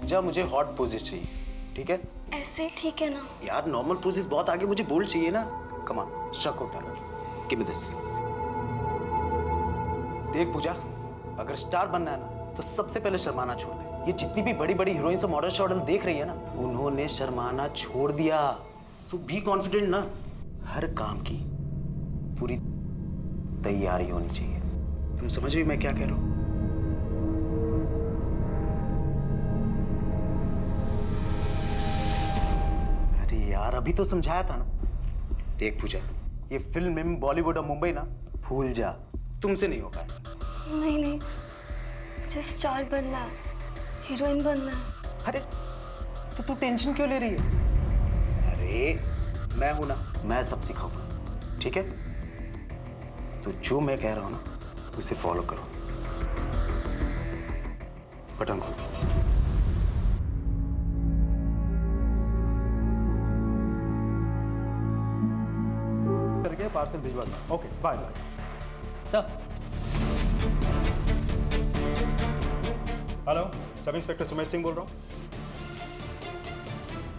पूजा मुझे hot poses चाहिए, ठीक है? ऐसे ठीक है ना? यार नॉर्मल पोजेस बहुत आगे, मुझे बोल्ड चाहिए ना। कम ऑन, शक होता है। Give me this. देख पूजा, अगर स्टार बनना है ना तो सबसे पहले शर्माना छोड़ दे। ये जितनी भी बड़ी बड़ी हीरोइंस और मॉडल शॉडल देख रही है ना, उन्होंने शर्माना छोड़ दिया। सो बी कॉन्फिडेंट ना। हर काम की पूरी तैयारी होनी चाहिए। तुम समझ रही मैं क्या कह रहा हूं? अरे यार अभी तो समझाया था ना। देख पूजा, ये फिल्म बॉलीवुड और मुंबई ना भूल जा, तुमसे नहीं हो पाएगा। नहीं नहीं, मुझे स्टार बनना है, हीरोइन बनना है। अरे तो तू टेंशन क्यों ले रही है? अरे मैं हूं ना, मैं सब सिखाऊंगा, ठीक है? तो जो मैं कह रहा हूं ना उसे फॉलो करो। बटन खोल। करके पार्सल भिजवा दो। Okay bye bye sir. Hello, sub inspector Sumit Singh बोल रहा हूँ।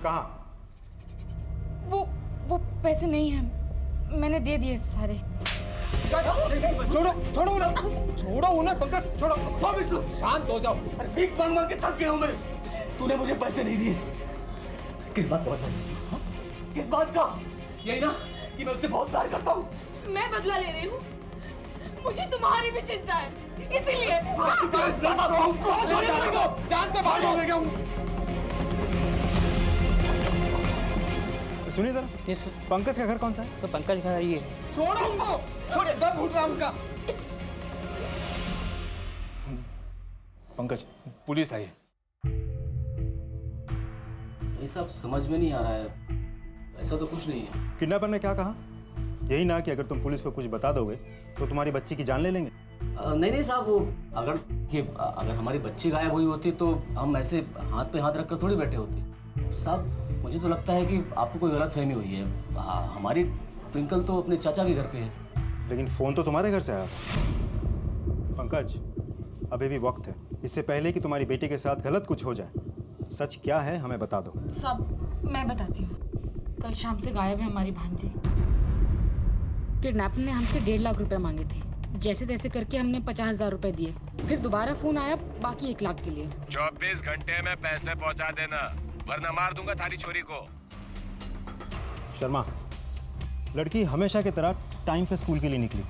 कहाँ? वो पैसे नहीं हैं, मैंने दे दिए सारे। छोड़ो छोड़ो ना, छोड़ो उन्हें पंकज, छोड़ो। शांत हो जाओ। अरे भीख मांग मांग के थक गया हूं मैं। तूने मुझे पैसे नहीं दिए, किस बात का बदला? किस बात का? यही ना कि मैं उससे बहुत प्यार करता हूँ। मैं बदला ले रही हूँ, मुझे तुम्हारी भी चिंता है, इसीलिए। जान से बाहर हो गया हूँ। सुनिए जरा, पंकज का घर कौन सा है? तो पंकज घर ये है। छोड़ो उनको, छोड़ो, दम घुट रहा उनका। पंकज, पुलिस आई है। ये सब समझ में नहीं आ रहा है, ऐसा तो कुछ नहीं है। किडनैपर ने क्या कहा? यही ना कि अगर तुम पुलिस को कुछ बता दोगे तो तुम्हारी बच्ची की जान ले लेंगे। नहीं नहीं साहब, वो अगर हमारी बच्ची गायब हुई होती तो हम ऐसे हाथ पे हाथ रखकर थोड़ी बैठे होते। साहब मुझे तो लगता है कि आपको कोई गलत फहमी हुई है। हमारी ट्विंकल तो अपने चाचा के घर पे है। लेकिन फोन तो तुम्हारे घर से आया। पंकज, अभी भी वक्त है, इससे पहले कि तुम्हारी बेटी के साथ गलत कुछ हो जाए। सच क्या है हमें बता दो। सब मैं बताती हूँ। कल शाम से गायब है हमारी भांजी। किडनैपर ने हमसे 1.5 लाख रुपए मांगे थे। जैसे तैसे करके हमने 50,000 रुपए दिए। फिर दोबारा फोन आया बाकी 1 लाख के लिए। 24 घंटे में पैसे पहुंचा देना, वरना मार दूंगा थारी छोरी को। शर्मा, लड़की हमेशा की तरह टाइम पे स्कूल के लिए निकली।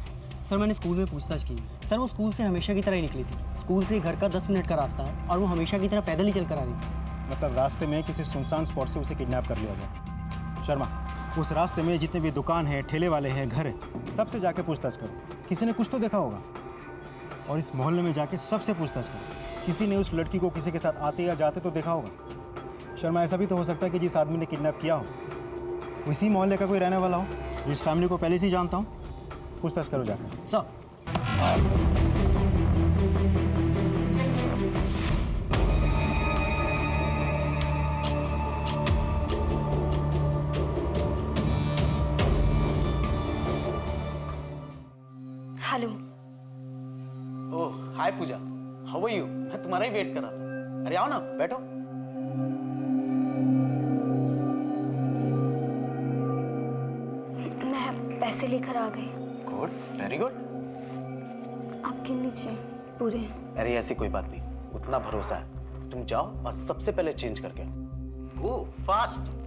सर मैंने स्कूल में पूछताछ की। सर वो स्कूल से हमेशा की तरह ही निकली थी। स्कूल से घर का 10 मिनट का रास्ता है और वो हमेशा की तरह पैदल ही चल कर आ रही थी। मतलब रास्ते में किसी सुनसान स्पॉट से उसे किडनैप कर लिया गया। शर्मा, उस रास्ते में जितने भी दुकान हैं, ठेले वाले हैं, घर है, सबसे जाके पूछताछ करो। किसी ने कुछ तो देखा होगा। और इस मोहल्ले में जाके सबसे पूछताछ करो, किसी ने उस लड़की को किसी के साथ आते या जाते तो देखा होगा। शर्मा, ऐसा भी तो हो सकता है कि जिस आदमी ने किडनैप किया हो वो इसी मोहल्ले का कोई रहने वाला हो। इस फैमिली को पहले से ही जानता हूँ। पूछताछ करो जाकर। Sir hello. Oh hi Pooja, how are you? मैं तुम्हारा ही वेट कर रहा था। अरे आओ ना, बैठो। मैं पैसे लेकर आ गई। Good, very good. आपके नीचे पूरे। अरे ऐसी कोई बात नहीं, उतना भरोसा है। तुम जाओ और सबसे पहले चेंज करके आओ। गो फास्ट।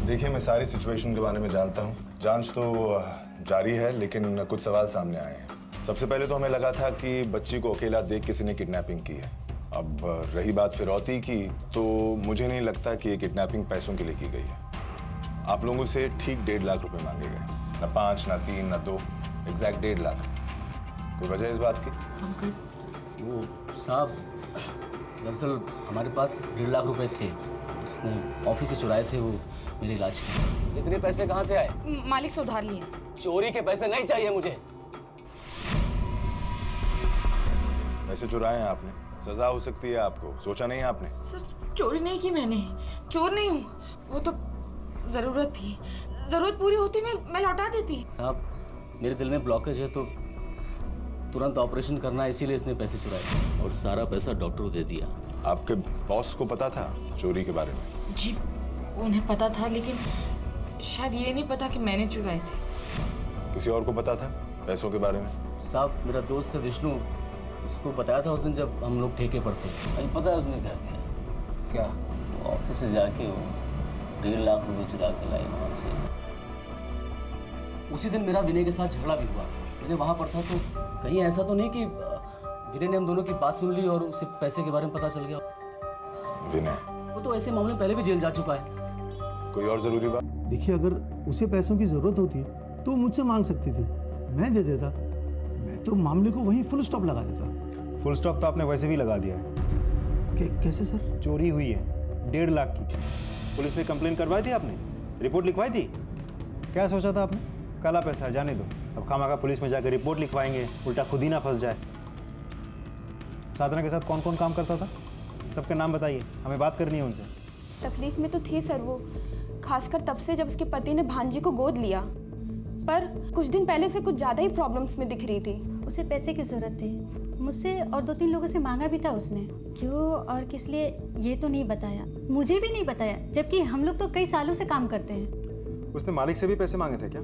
देखिए, मैं सारी सिचुएशन के बारे में जानता हूँ। जांच तो जारी है, लेकिन कुछ सवाल सामने आए हैं। सबसे पहले तो हमें लगा था कि बच्ची को अकेला देख किसी ने किडनैपिंग की है। अब रही बात फिरौती की, तो मुझे नहीं लगता कि ये किडनैपिंग पैसों के लिए की गई है। आप लोगों से ठीक 1.5 लाख रुपए मांगे गए, ना 5, ना 3, ना 2, एग्जैक्ट 1.5 लाख। कोई वजह इस बात की? वो साहब, दरअसल हमारे पास 1.5 लाख रुपए थे। उसने ऑफिस से चुराए थे, वो मेरे इलाज के। इतने पैसे कहाँ से आए? मालिक से उधार लिए। चोरी के पैसे नहीं चाहिए मुझे। पैसे चुराए हैं आपने, सजा हो सकती है आपको। सोचा नहीं आपने? सर चोरी नहीं की मैंने, चोर नहीं हूँ। वो तो जरूरत थी, जरूरत पूरी होती मैं लौटा देती। साहब मेरे दिल में ब्लॉकेज है तो तुरंत ऑपरेशन करना है, इसीलिए इसने पैसे चुराए और सारा पैसा डॉक्टर को दे दिया। आपके बॉस को पता था चोरी के बारे में? जी उन्हें पता था, लेकिन शायद ये नहीं पता कि मैंने चुराए थे। किसी और को पता था पैसों के बारे में? साहब मेरा दोस्त है विष्णु, उसको बताया था उस दिन जब हम लोग ठेके पर थे। अभी पता है उसने क्या किया? क्या? ऑफिस से जाके वो 1.5 लाख रुपए चुरा के लाए वहाँ से। उसी दिन मेरा विनय के साथ झगड़ा भी हुआ। मैंने वहाँ पर था तो कहीं ऐसा तो नहीं कि विनय ने हम दोनों की बात सुन ली और उसे पैसे के बारे में पता चल गया? विनय? वो तो ऐसे मामले में पहले भी जेल जा चुका है। कोई और जरूरी बात? देखिए, अगर उसे पैसों की जरूरत होती तो मुझसे मांग सकती थी, मैं दे देता। मैं तो मामले को वहीं फुल स्टॉप लगा देता। फुल स्टॉप तो आपने वैसे भी लगा दिया है। कैसे सर? चोरी हुई है 1.5 लाख की। पुलिस में कंप्लेन करवाई थी आपने? रिपोर्ट लिखवाई थी? क्या सोचा था आपने? काला पैसा है, जाने दो। अब खामखा पुलिस में जाकर रिपोर्ट लिखवाएंगे, उल्टा खुद ही ना फंस जाए। साधना के साथ कौन कौन काम करता था? सबके नाम बताइए, हमें बात करनी है उनसे। तकलीफ में तो थी सर वो, खासकर तब से जब उसके पति ने भांजी को गोद लिया। पर कुछ दिन पहले से कुछ ज़्यादा ही प्रॉब्लम्स में दिख रही थी। उसे पैसे की ज़रूरत थी, मुझसे और 2-3 लोगों से मांगा भी था उसने। क्यों और किस लिए ये तो नहीं बताया, मुझे भी नहीं बताया, जबकि हम लोग तो कई सालों से काम करते हैं। उसने मालिक से भी पैसे मांगे थे क्या?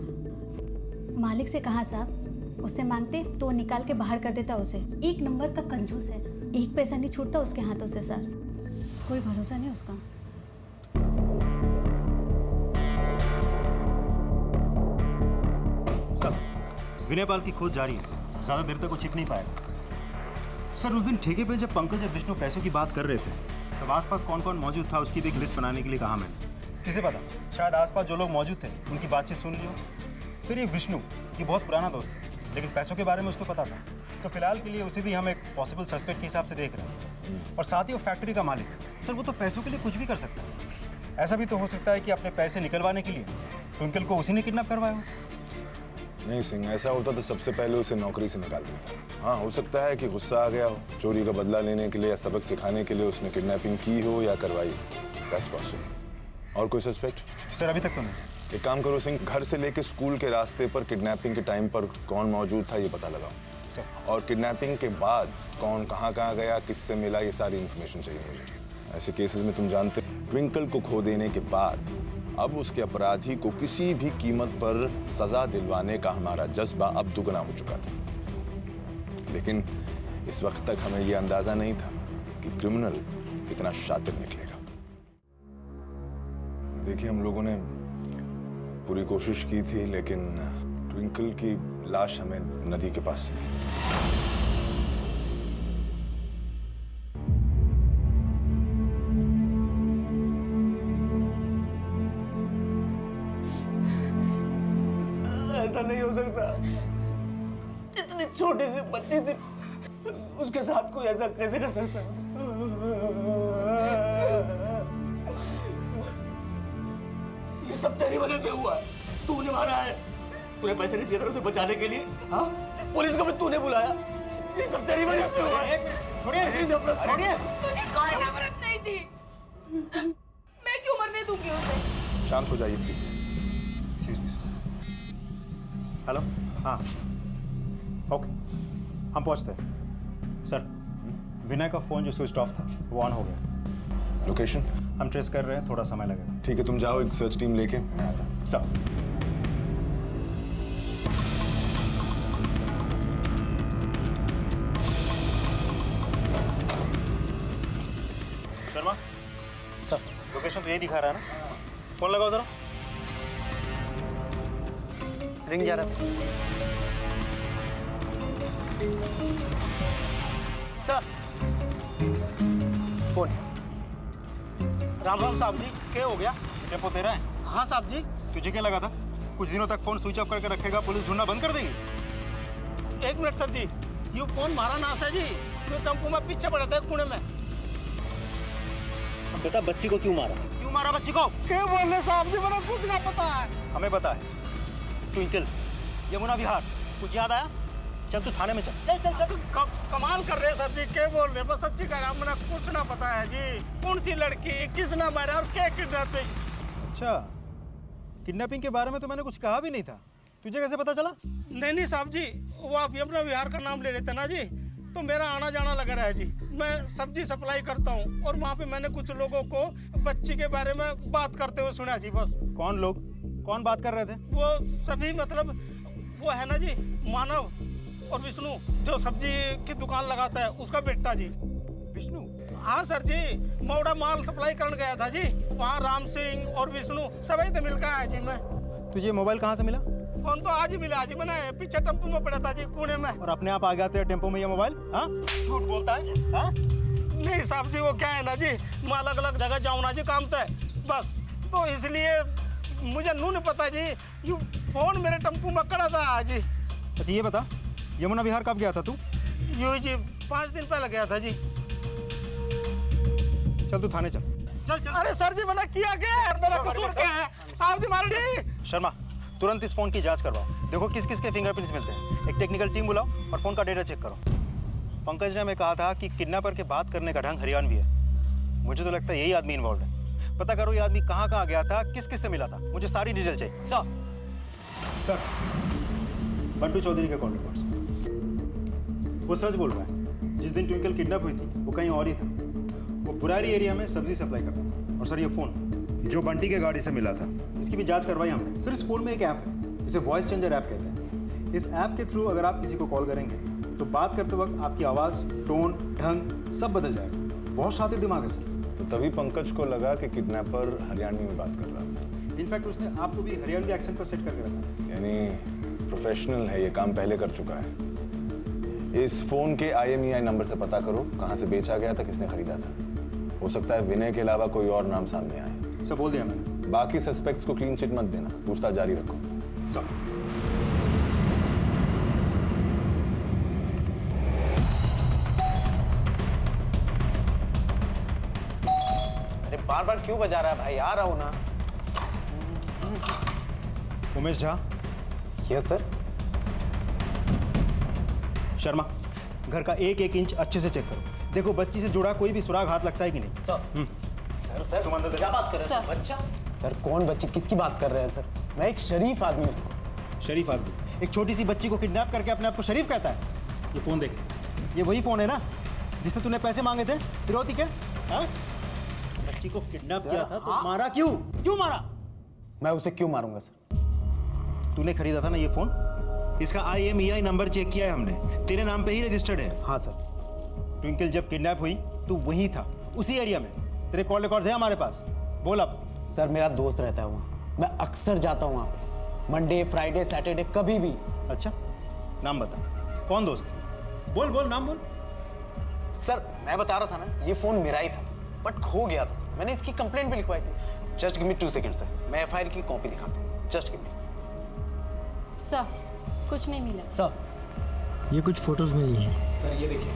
मालिक से कहाँ साहब, उससे मांगते तो निकाल के बाहर कर देता उसे। एक नंबर का कंजूस है, एक पैसा नहीं छूटता उसके हाथों से सर, कोई भरोसा नहीं उसका। सर, विनय पाल की खोज जारी है, ज्यादा देर तक वो छिप नहीं पाएगा। सर, उस दिन ठेके पे जब पंकज और विष्णु पैसों की बात कर रहे थे तब आसपास कौन कौन मौजूद था उसकी भी एक लिस्ट बनाने के लिए कहा मैंने। किसे पता, शायद आसपास जो लोग मौजूद थे उनकी बातचीत सुन ली हो। सर, ये विष्णु ये बहुत पुराना दोस्त है, लेकिन पैसों के बारे में उसको पता था, तो फिलहाल के लिए उसे भी हम एक पॉसिबल सस्पेक्ट के हिसाब से देख रहे हैं। और साथ ही वो फैक्ट्री का मालिक, सर वो तो पैसों के लिए कुछ भी कर सकता है। ऐसा भी तो हो सकता है कि अपने पैसे निकलवाने के लिए ट्विंकल को उसी ने किडनैप करवाया हो। नहीं सिंह, ऐसा होता तो सबसे पहले उसे नौकरी से निकाल देता। हाँ, हो सकता है कि गुस्सा आ गया हो, चोरी का बदला लेने के लिए या सबक सिखाने के लिए उसने किडनैपिंग की हो या करवाई। That's possible. और कोई सस्पेक्ट? सर, अभी तक तो नहीं। एक काम करो सिंह, घर से लेके स्कूल के रास्ते पर किडनैपिंग के टाइम पर कौन मौजूद था ये पता लगाओ। और किडनैपिंग के बाद कौन कहाँ गया, किससे मिला, ये सारी इन्फॉर्मेशन चाहिए मुझे। ऐसे केसेस में तुम जानते हो, ट्विंकल को खो देने के बाद अब उसके अपराधी को किसी भी कीमत पर सजा दिलवाने का हमारा जज्बा अब दुगना हो चुका था। लेकिन इस वक्त तक हमें यह अंदाजा नहीं था कि क्रिमिनल कितना शातिर निकलेगा। देखिए, हम लोगों ने पूरी कोशिश की थी, लेकिन ट्विंकल की लाश हमें नदी के पास मिली। ऐसा नहीं हो सकता, इतनी छोटी सी बच्ची थी, उसके साथ कोई ऐसा कैसे कर सकता है? ये सब तेरी वजह से हुआ है, तूने मारा है, तूने पैसे नहीं दिए थे उसे बचाने के लिए। हाँ, पुलिस को भी तूने बुलाया, ये सब तेरी वजह से हुआ है। मुझे कोई नफरत नहीं थी, मैं क्यों मरने दूंगी उसे? शांत हो जाइए प्लीज। हेलो, हाँ, ओके, हम पहुंचते हैं। सर, विनय का फोन जो स्विच ऑफ था वो ऑन हो गया। लोकेशन हम ट्रेस कर रहे हैं, थोड़ा समय लगेगा। ठीक है, तुम जाओ, एक सर्च टीम लेके मैं आता हूं। सर, शर्मा सर, लोकेशन तो यही दिखा रहा है ना? फोन लगाओ जरा। रिंग जा रहा सर। कौन? राम राम साहब जी, क्या हो गया? टेम्पो दे रहा है? हाँ साहब जी। तुझे क्या लगा था कुछ दिनों तक फोन स्विच ऑफ करके रखेगा, पुलिस ढूंढना बंद कर देगी? 1 मिनट सर जी, ये फोन मारा ना है जी, तो टेम्पो में पीछे पड़ा था पुणे में। बेटा, बच्ची को क्यों मारा? क्यों मारा बच्ची को? क्या बोल रहे साहब जी, मुझे कुछ ना पता है। हमें पता है। ट्विंकल, यमुना विहार, कुछ याद आया? चल तू थाने में चल। चल कमाल कर रहे हैं सर जी, क्या बोल रहे हैं? बस सच्ची कह रहा हूं, मुझे कुछ ना पता है जी। कौन सी लड़की, किसने मारा और क्या किडनैपिंग? अच्छा, किडनैपिंग के बारे में तो मैंने कुछ कहा भी नहीं था, तुझे कैसे पता चला? नहीं साहब जी, वो आप यमुना विहार का नाम ले लेते ना जी, तो मेरा आना जाना लगा रहा है जी। मैं सब्जी सप्लाई करता हूँ और वहाँ पे मैंने कुछ लोगों को बच्ची के बारे में बात करते हुए सुना जी। बस। कौन लोग? कौन बात कर रहे थे? वो सभी, मतलब वो है ना जी, मानव और विष्णु, जो सब्जी की दुकान लगाता है, उसका बेटा जी। विष्णु? हाँ सर जी, मौड़ा माल सप्लाई करने गया था जी। वहाँ राम सिंह और विष्णु सभी तो मिलकर आए जी। मैं तुझे मोबाइल कहाँ से मिला? फोन तो आज ही मिला जी, मैंने पीछे टेम्पो में पड़ा था जी, कोने में। और अपने आप आ गया तेरे टेम्पो में ये मोबाइल? हाँ, झूठ बोलता है? हाँ? नहीं साहब जी, वो क्या है ना जी, मैं अलग अलग जगह जाऊँ ना जी काम पे, बस तो इसलिए मुझे नहीं पता जी, यू फोन मेरे टेम्पो में खड़ा था जी। अच्छा ये बता, यमुना विहार कब गया था तू? यूँ जी 5 दिन पहले गया था जी। चल तू थाने चल। चल। अरे सर जी, मैंने किया क्या है? मेरा कसूर क्या है? साहब जी मार दी। शर्मा, तुरंत इस फोन की जांच करवाओ, देखो किस किस के फिंगरप्रिंट्स मिलते हैं। एक टेक्निकल टीम बुलाओ और फोन का डेटा चेक करो। पंकज ने हमें कहा था कि किडनैपर के बात करने का ढंग हरियाणवी है। मुझे तो लगता है यही आदमी इन्वॉल्व है। पता करो ये आदमी कहाँ कहाँ गया था, किस किस से मिला था, मुझे सारी डिटेल चाहिए। सर, बंटू चौधरी के कॉल रिपोर्ट्स। वो सच बोल रहा है, जिस दिन ट्विंकल किडनैप हुई थी वो कहीं और ही था। वो बुरारी एरिया में सब्जी सप्लाई करता था। और सर ये फ़ोन जो बंटी के गाड़ी से मिला था, इसकी भी जांच करवाई हमने। सर इस फ़ोन में एक ऐप है जिसे वॉइस चेंजर ऐप कहते हैं। इस ऐप के थ्रू अगर आप किसी को कॉल करेंगे तो बात करते वक्त आपकी आवाज़, टोन, ढंग सब बदल जाएगा। बहुत शातिर दिमाग है सर। तो तभी पंकज को लगा कि किडनैपर हरियाणवी में बात कर रहा था। इनफैक्ट उसने आपको भी हरियाणवी एक्सेंट पर सेट करके रखा। यानी प्रोफेशनल है, ये काम पहले कर चुका है। इस फोन के IMEI नंबर से पता करो कहाँ से बेचा गया था, किसने खरीदा था। हो सकता है विनय के अलावा कोई और नाम सामने आए। सब बोल दिया मैंने। बाकी सस्पेक्ट्स को क्लीन चिट मत देना, पूछताछ जारी रखो। सब। अरे बार बार क्यों बजा रहा है भाई? आ रहा हूं ना। उमेश झा। Yes sir. शर्मा, घर का एक एक इंच अच्छे से चेक करो, देखो बच्ची से जुड़ा कोई भी सुराग हाथ लगता है कि नहीं। सर तुम अंदर क्या बात कर रहे हैं? बच्चा? सर कौन बच्ची, किसकी बात कर रहे हैं सर? मैं एक शरीफ आदमी हूँ। शरीफ आदमी? एक छोटी सी बच्ची को किडनैप करके अपने आप को शरीफ कहता है? ये फोन देख, ये वही फोन है ना जिससे तूने पैसे मांगे थे फिरौती के? हाँ? बच्ची को किडनैप किया था तो मारा क्यों? क्यों मारा? मैं उसे क्यों मारूंगा सर? तूने खरीदा था ना ये फोन, इसका IMEI नंबर चेक किया है हमने, तेरे नाम पे ही रजिस्टर्ड है। हाँ सर। ट्विंकल जब किडनैप हुई तू वहीं था, उसी एरिया में। तेरे कॉल रिकॉर्ड्स है हमारे पास, बोल अब। सर मेरा दोस्त रहता है वहाँ, मैं अक्सर जाता हूँ वहाँ पे, मंडे, फ्राइडे, सैटरडे, कभी भी। अच्छा, नाम बता, कौन दोस्त? बोल बोल, नाम बोल। सर मैं बता रहा था ना, ये फोन मेरा ही था बट खो गया था सर। मैंने इसकी कंप्लेंट भी लिखवाई थी। Just give me 2 second sir, मैं FIR की कॉपी दिखाता हूँ। Just give me. सर कुछ नहीं मिला। सर ये कुछ फोटोज मिली हैं। सर ये देखिए,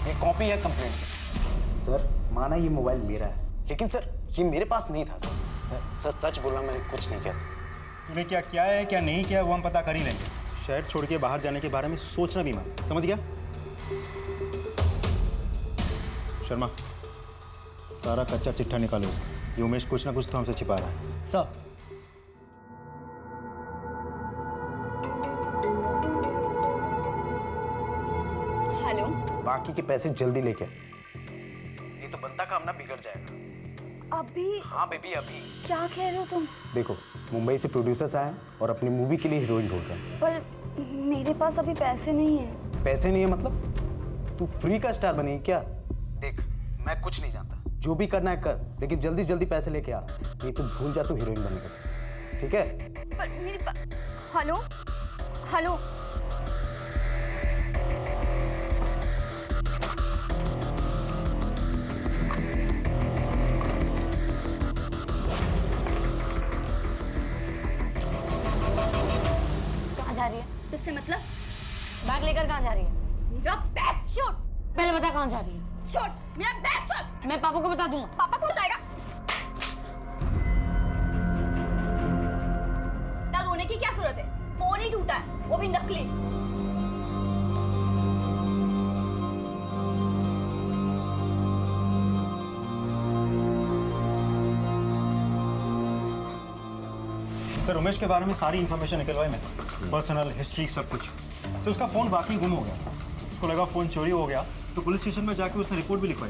ये कॉपी है कंप्लेंट की। सर माना ये मोबाइल मेरा है, लेकिन सर ये मेरे पास नहीं था सर। सर सच बोल रहा हूँ, मैंने कुछ नहीं किया सर। तूने क्या किया है क्या नहीं किया वो हम पता कर ही लेंगे। शहर छोड़ के बाहर जाने के बारे में सोचना भी मत, समझ गया? शर्मा, सारा कच्चा चिट्ठा निकालो इसका। ये उमेश कुछ ना कुछ तो हमसे छिपा रहा है। Sir hello. बाकी के पैसे जल्दी लेके, नहीं तो बनता काम ना बिगड़ जाएगा। अभी? हाँ बेबी अभी। क्या कह रहे हो तुम? देखो मुंबई से प्रोड्यूसर्स आए और अपनी मूवी के लिए हीरोइन ढूंढ रहे हैं। पर मेरे पास अभी पैसे नहीं है। पैसे नहीं है मतलब? तू फ्री का स्टार बनी क्या? देख मैं कुछ नहीं जानता, जो भी करना है कर, लेकिन जल्दी जल्दी पैसे लेके आ, नहीं तो भूल जा तू हीरोइन बनने का। ठीक है? पर मेरे हेलो हेलो। जा रही है? तुझसे मतलब? बैग लेकर कहाँ जा रही है? मेरा बैग छोड़। पहले बता कहाँ जा रही है? छोड़ मेरा बैग छोड़। मैं पापा को बता दूंगा। पापा को बताएगा? इतना रोने की क्या जरूरत है? फोन ही टूटा है, वो भी नकली। सर उमेश के बारे में सारी इन्फॉर्मेशन निकलवाई मैंने, पर्सनल हिस्ट्री सब कुछ। सर उसका फ़ोन वाकई गुम हो गया, उसको लगा फ़ोन चोरी हो गया, तो पुलिस स्टेशन में जाके उसने रिपोर्ट भी लिखवाई।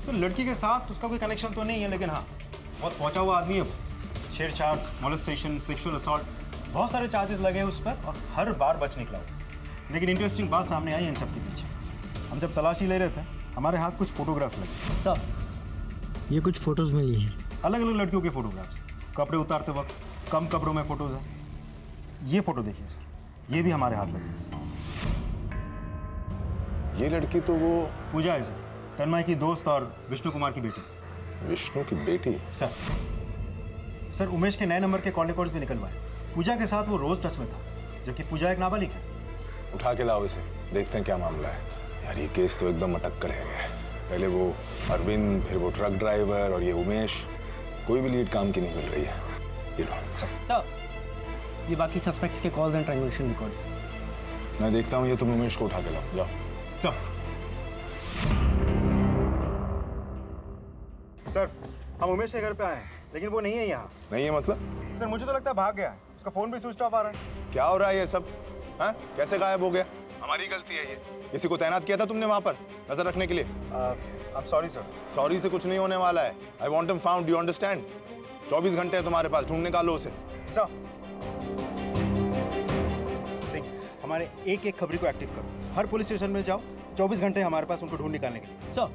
सर लड़की के साथ उसका कोई कनेक्शन तो नहीं है, लेकिन हाँ बहुत पहुंचा हुआ आदमी है वो। छेड़छाड़, मोलेस्टेशन, सेक्सुअल असॉल्ट, बहुत सारे चार्जेस लगे उस पर और हर बार बच निकला वो। लेकिन इंटरेस्टिंग बात सामने आई इन सब के पीछे। हम जब तलाशी ले रहे थे हमारे हाथ कुछ फोटोग्राफ्स लगे। सर ये कुछ फोटोज मिली हैं, अलग अलग लड़कियों के फोटोग्राफ्स, कपड़े उतारते वक्त, कम कपड़ों में फोटोज हैं। ये फोटो देखिए सर, ये भी हमारे हाथ लगे। ये लड़की तो वो पूजा है सर, तन्मय की दोस्त और विष्णु कुमार की बेटी। विष्णु की बेटी? सर उमेश के नए नंबर के कॉल रिकॉर्ड्स भी निकलवाए। पूजा के साथ वो रोज टच में था, जबकि पूजा एक नाबालिग है। उठा के लाओ इसे, देखते हैं क्या मामला है। यार ये केस तो एकदम अटक कर रह गया है। पहले वो अरविंद, फिर वो ट्रक ड्राइवर और ये उमेश, कोई भी लीड काम की नहीं मिल रही है। ये लो सर, ये बाकी सस्पेक्ट्स के कॉल्स एंड ट्रांजैक्शन रिकॉर्ड्स। मैं देखता हूँ, ये तुम उमेश को उठा के लाओ, जाओ। सर हम उमेश के घर पे आए हैं, लेकिन वो नहीं है यहाँ। नहीं है मतलब? सर मुझे तो लगता है भाग गया है, उसका फोन भी स्विच ऑफ आ रहा है। क्या हो रहा है ये सब? हाँ कैसे गायब हो गया? हमारी गलती है ये। किसी को तैनात किया था तुमने वहाँ पर नजर रखने के लिए? I'm sorry sir. सॉरी से कुछ नहीं होने वाला है। I want him found, you understand? 24 घंटे है तुम्हारे पास, ढूंढ निकालो उसे। सर सिंह, हमारे एक एक खबरी को एक्टिव करो, हर पुलिस स्टेशन में जाओ, 24 घंटे हमारे पास उनको ढूंढ निकालने के लिए। सर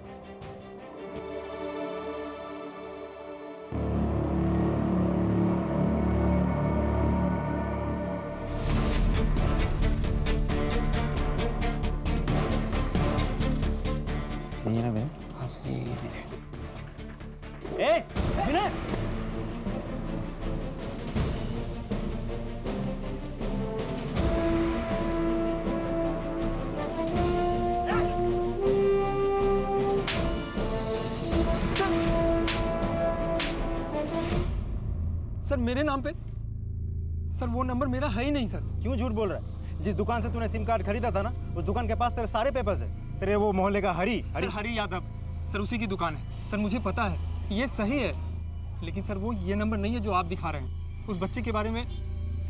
सर मेरे नाम पे? सर वो नंबर मेरा है ही नहीं सर। क्यों झूठ बोल रहा है? जिस दुकान से तूने सिम कार्ड खरीदा था ना, उस दुकान के पास तेरे सारे पेपर्स हैं। तेरे वो मोहल्ले का हरी यादव सर, उसी की दुकान है सर। मुझे पता है ये सही है, लेकिन सर वो ये नंबर नहीं है जो आप दिखा रहे हैं। उस बच्चे के बारे में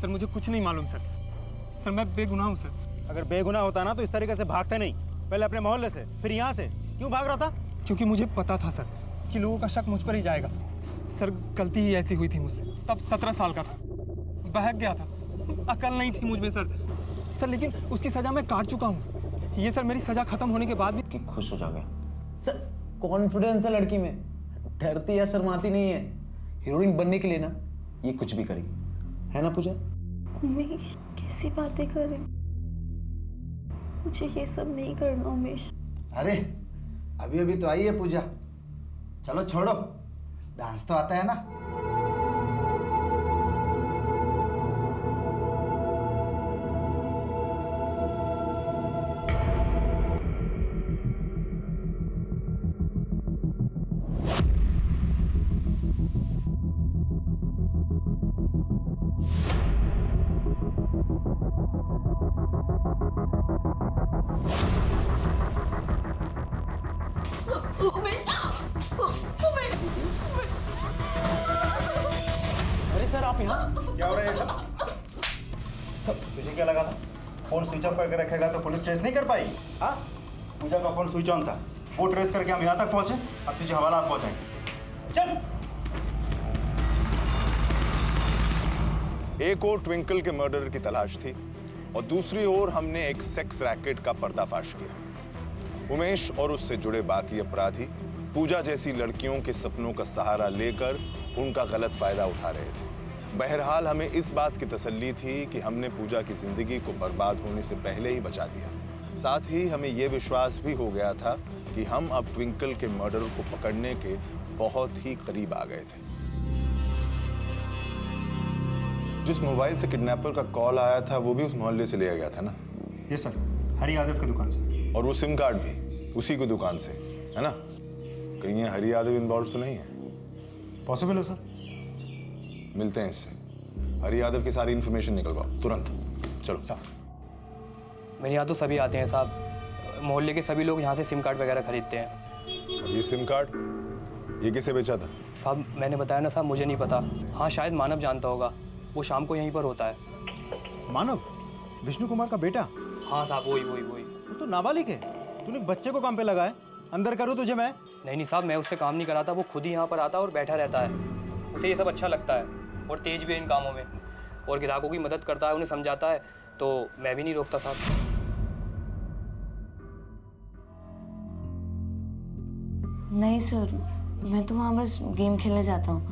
सर मुझे कुछ नहीं मालूम सर। सर मैं बेगुनाह हूँ सर। अगर बेगुनाह होता ना तो इस तरीके से भागता नहीं, पहले अपने मोहल्ले से फिर यहाँ से। क्यों भाग रहा था? क्योंकि मुझे पता था सर कि लोगों का शक मुझ पर ही जाएगा। सर गलती ही ऐसी हुई थी मुझसे, तब 17 साल का था, बहक गया था, अकल नहीं थी मुझ में सर। लेकिन उसकी सजा मैं काट चुका हूँ। ये सर मेरी सजा खत्म होने के बाद भी खुश हो जाओगे सर। कॉन्फिडेंस है लड़की में, डरती या शर्माती नहीं है। हीरोइन बनने के लिए ना ये कुछ भी करेगी, है ना पूजा? उमेश कैसी बातें कर रहे, मुझे ये सब नहीं करना उमेश। अरे अभी अभी तो आई है पूजा, चलो छोड़ो, डांस तो आता है ना। उमेश, उमेश, अरे सर आप यहाँ? क्या हो रहा है सब? तुझे क्या लगा था फोन स्विच ऑफ करके रखेगा तो पुलिस ट्रेस नहीं कर पाएगी? हाँ, पूजा का फोन स्विच ऑन था, वो ट्रेस करके हम यहाँ तक पहुंचे, अब तुझे हवालात पहुंचाएंगे। चल। एक और ट्विंकल के मर्डर की तलाश थी और दूसरी ओर हमने एक सेक्स रैकेट का पर्दाफाश किया। उमेश और उससे जुड़े बाकी अपराधी पूजा जैसी लड़कियों के सपनों का सहारा लेकर उनका गलत फायदा उठा रहे थे। बहरहाल हमें इस बात की तसल्ली थी कि हमने पूजा की जिंदगी को बर्बाद होने से पहले ही बचा दिया। साथ ही हमें यह विश्वास भी हो गया था कि हम अब ट्विंकल के मर्डर को पकड़ने के बहुत ही करीब आ गए थे। जिस मोबाइल से किडनैपर का कॉल आया था वो भी उस मोहल्ले से लिया गया था ना? ये सर, हरी यादव की दुकान से। और वो सिम कार्ड भी उसी की दुकान से, है ना? कहीं ये हरी यादव इन्वॉल्व तो नहीं है? पॉसिबल है सर। मिलते हैं इससे, हरी यादव की सारी इंफॉर्मेशन निकलवाओ तुरंत। चलो सर। मेरे यहाँ तो सभी आते हैं साहब, मोहल्ले के सभी लोग यहाँ से सिम कार्ड वगैरह खरीदते हैं। ये सिम कार्ड ये किसे बेचा था? साहब मैंने बताया ना साहब, मुझे नहीं पता। हाँ शायद मानव जानता होगा, वो शाम को यहीं पर होता है। मानव, विष्णु कुमार का बेटा? हाँ साहब, वही। वो तो नाबालिग है, तूने एक बच्चे को काम पे लगाया। अंदर करूँ तुझे मैं? नहीं साहब, मैं उससे काम नहीं कराता, वो खुद ही यहाँ पर आता और बैठा रहता है। उसे ये सब अच्छा लगता है और तेज भी है इन कामों में, और ग्राहकों की मदद करता है, उन्हें समझाता है, तो मैं भी नहीं रोकता साहब। नहीं सर, मैं तो वहाँ बस गेम खेलने जाता हूँ,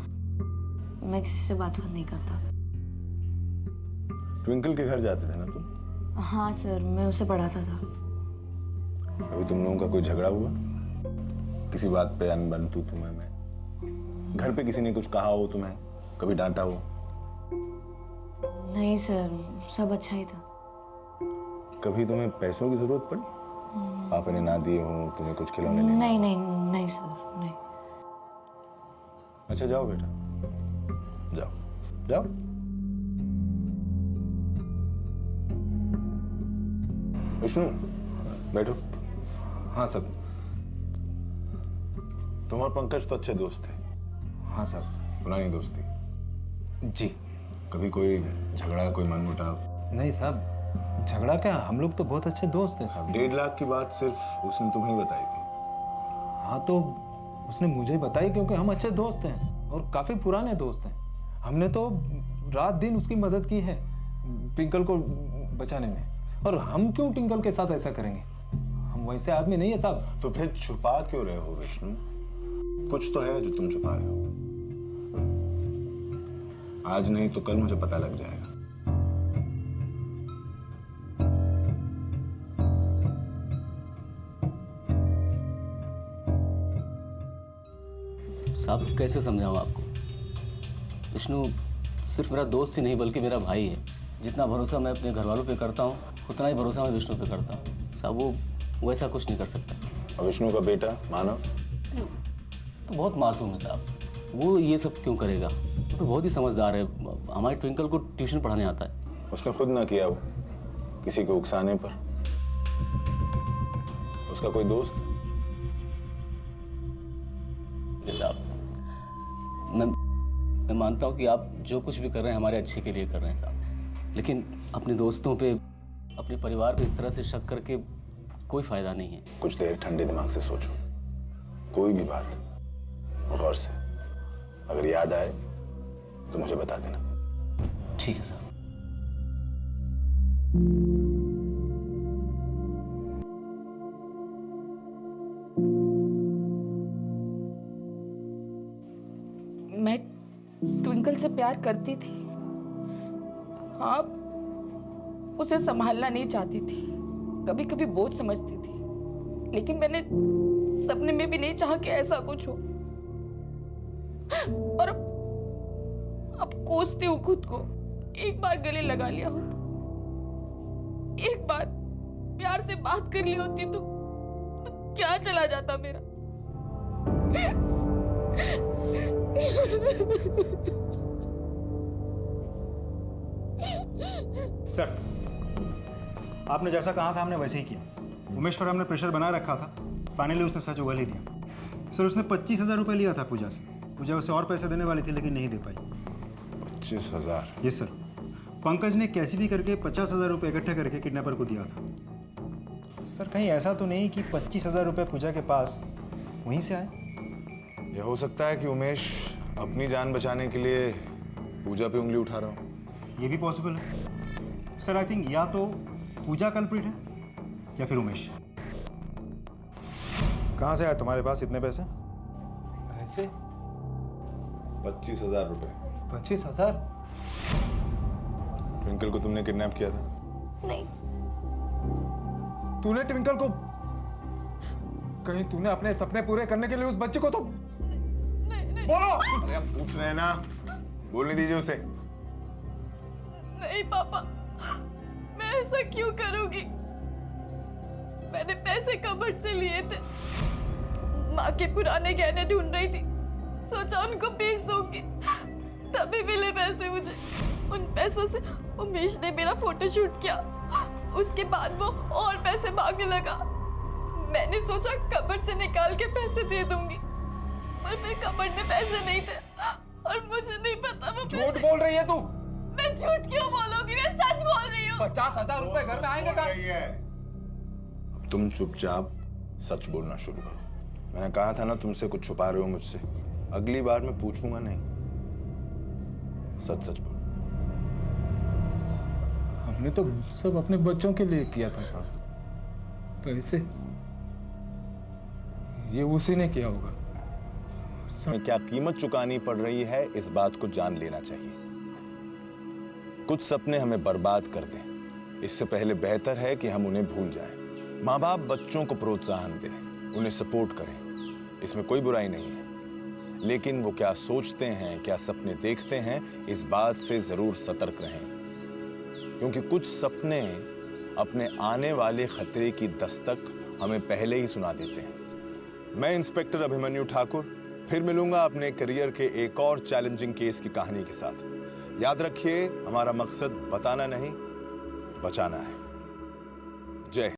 मैं किसी से बात नहीं करता। ट्विंकल के घर जाते थे ना तुम? हाँ सर, मैं उसे पढ़ाता था। अभी तुम लोगों का कोई झगड़ा हुआ किसी बात पे? अनबन तू तुम्हें मैं, घर पे किसी ने कुछ कहा हो तुम्हें, कभी डांटा हो? नहीं सर, सब अच्छा ही था। कभी तुम्हें पैसों की जरूरत पड़ी? पापा ने ना दिए हो तुम्हें कुछ खिलौने लेने? नहीं सर, नहीं। अच्छा जाओ बेटा, जाओ जाओ। विष्णु बैठो। हाँ सर। तुम और पंकज तो अच्छे दोस्त थे। हाँ सर। पुरानी दोस्ती? जी। कभी कोई झगड़ा, कोई मनमुटाव? नहीं साहब, झगड़ा क्या, हम लोग तो बहुत अच्छे दोस्त हैं साहब। 1.5 लाख की बात सिर्फ उसने तुम्हें बताई थी? हाँ तो उसने मुझे बताई क्योंकि हम अच्छे दोस्त हैं और काफी पुराने दोस्त हैं। हमने तो रात दिन उसकी मदद की है ट्विंकल को बचाने में, और हम क्यों ट्विंकल के साथ ऐसा करेंगे? हम वैसे आदमी नहीं है साहब। तो फिर छुपा क्यों रहे हो विष्णु? कुछ तो है जो तुम छुपा रहे हो। आज नहीं तो कल मुझे पता लग जाएगा। साहब कैसे समझाऊं आपको? विष्णु सिर्फ मेरा दोस्त ही नहीं बल्कि मेरा भाई है। जितना भरोसा मैं अपने घर वालों पे करता हूँ उतना ही भरोसा मैं विष्णु पे करता हूँ। साहब वो ऐसा कुछ नहीं कर सकता। और विष्णु का बेटा मानव तो बहुत मासूम है साहब, वो ये सब क्यों करेगा? वो तो बहुत ही समझदार है। हमारे ट्विंकल को ट्यूशन पढ़ाने आता है। उसने खुद ना किया, वो किसी को उकसाने पर। उसका कोई दोस्त? साहब मैं मानता हूँ कि आप जो कुछ भी कर रहे हैं हमारे अच्छे के लिए कर रहे हैं साहब, लेकिन अपने दोस्तों पे, अपने परिवार पे इस तरह से शक करके कोई फायदा नहीं है। कुछ देर ठंडे दिमाग से सोचो, कोई भी बात गौर से, अगर याद आए तो मुझे बता देना। ठीक है साहब। मैं ट्विंकल से प्यार करती थी, हाँ, उसे संभालना नहीं चाहती थी, कभी कभी बोझ समझती थी, लेकिन मैंने सपने में भी नहीं चाहा कि ऐसा कुछ हो। और अब कोसती हूँ खुद को। एक बार गले लगा लिया होता, एक बार प्यार से बात कर ली होती तो क्या चला जाता मेरा। सर, आपने जैसा कहा था हमने वैसे ही किया। उमेश पर हमने प्रेशर बना रखा था, फाइनली उसने सच उगल ही दिया। सर उसने 25,000 रुपये लिया था पूजा से। पूजा उसे और पैसे देने वाली थी लेकिन नहीं दे पाई। 25,000? Yes sir. पंकज ने कैसे भी करके 50,000 रुपये इकट्ठे करके किडनैपर को दिया था। सर कहीं ऐसा तो नहीं कि 25,000 रुपये पूजा के पास वहीं से आए? यह हो सकता है कि उमेश अपनी जान बचाने के लिए पूजा पे उंगली उठा रहा हो। ये भी पॉसिबल है सर। आई थिंक या तो पूजा कल्प्रिट है या फिर उमेश। कहाँ से आए तुम्हारे पास इतने पैसे? पैसे? 25,000 रुपये। 25,000? ट्विंकल को तुमने किडनैप किया था? नहीं। तूने ट्विंकल को? कहीं तूने अपने सपने पूरे करने के लिए उस बच्चे को तो बोलो। अरे हम पूछ रहे हैं ना, बोलने दीजिए उसे। नहीं पापा, मैं ऐसा क्यों करूंगी? मैंने पैसे कबर्ड से लिए थे, माँ के पुराने गहने ढूंढ रही थी, सोचा उनको बेच दूंगी, तभी मिले पैसे मुझे। उन पैसों से उमेश ने मेरा फोटोशूट किया, उसके बाद वो और पैसे मांगने लगा। मैंने सोचा कबर्ड से निकाल के पैसे दे दूंगी, पर मेरे कबर्ड में पैसे नहीं थे और मुझे नहीं पता वो झूठ बोल रही है तू। मैं झूठ क्यों बोलूंगी, मैं सच बोल रही हूँ। 50,000 रुपए घर में आएंगे का? अब तुम चुपचाप सच बोलना शुरू करो। मैंने कहा था ना तुमसे कुछ छुपा रहे हो मुझसे। अगली बार मैं पूछूंगा नहीं, सच सच बोलो। हमने तो सब अपने बच्चों के लिए किया था साहब। पैसे ये उसी ने किया होगा। हमें क्या कीमत चुकानी पड़ रही है इस बात को जान लेना चाहिए। कुछ सपने हमें बर्बाद कर दें, इससे पहले बेहतर है कि हम उन्हें भूल जाएं। माँ बाप बच्चों को प्रोत्साहन दें, उन्हें सपोर्ट करें, इसमें कोई बुराई नहीं है। लेकिन वो क्या सोचते हैं, क्या सपने देखते हैं, इस बात से जरूर सतर्क रहें, क्योंकि कुछ सपने अपने आने वाले खतरे की दस्तक हमें पहले ही सुना देते हैं। मैं इंस्पेक्टर अभिमन्यु ठाकुर फिर मिलूंगा अपने करियर के एक और चैलेंजिंग केस की कहानी के साथ। याद रखिए, हमारा मकसद बताना नहीं, बचाना है। जय हिंद।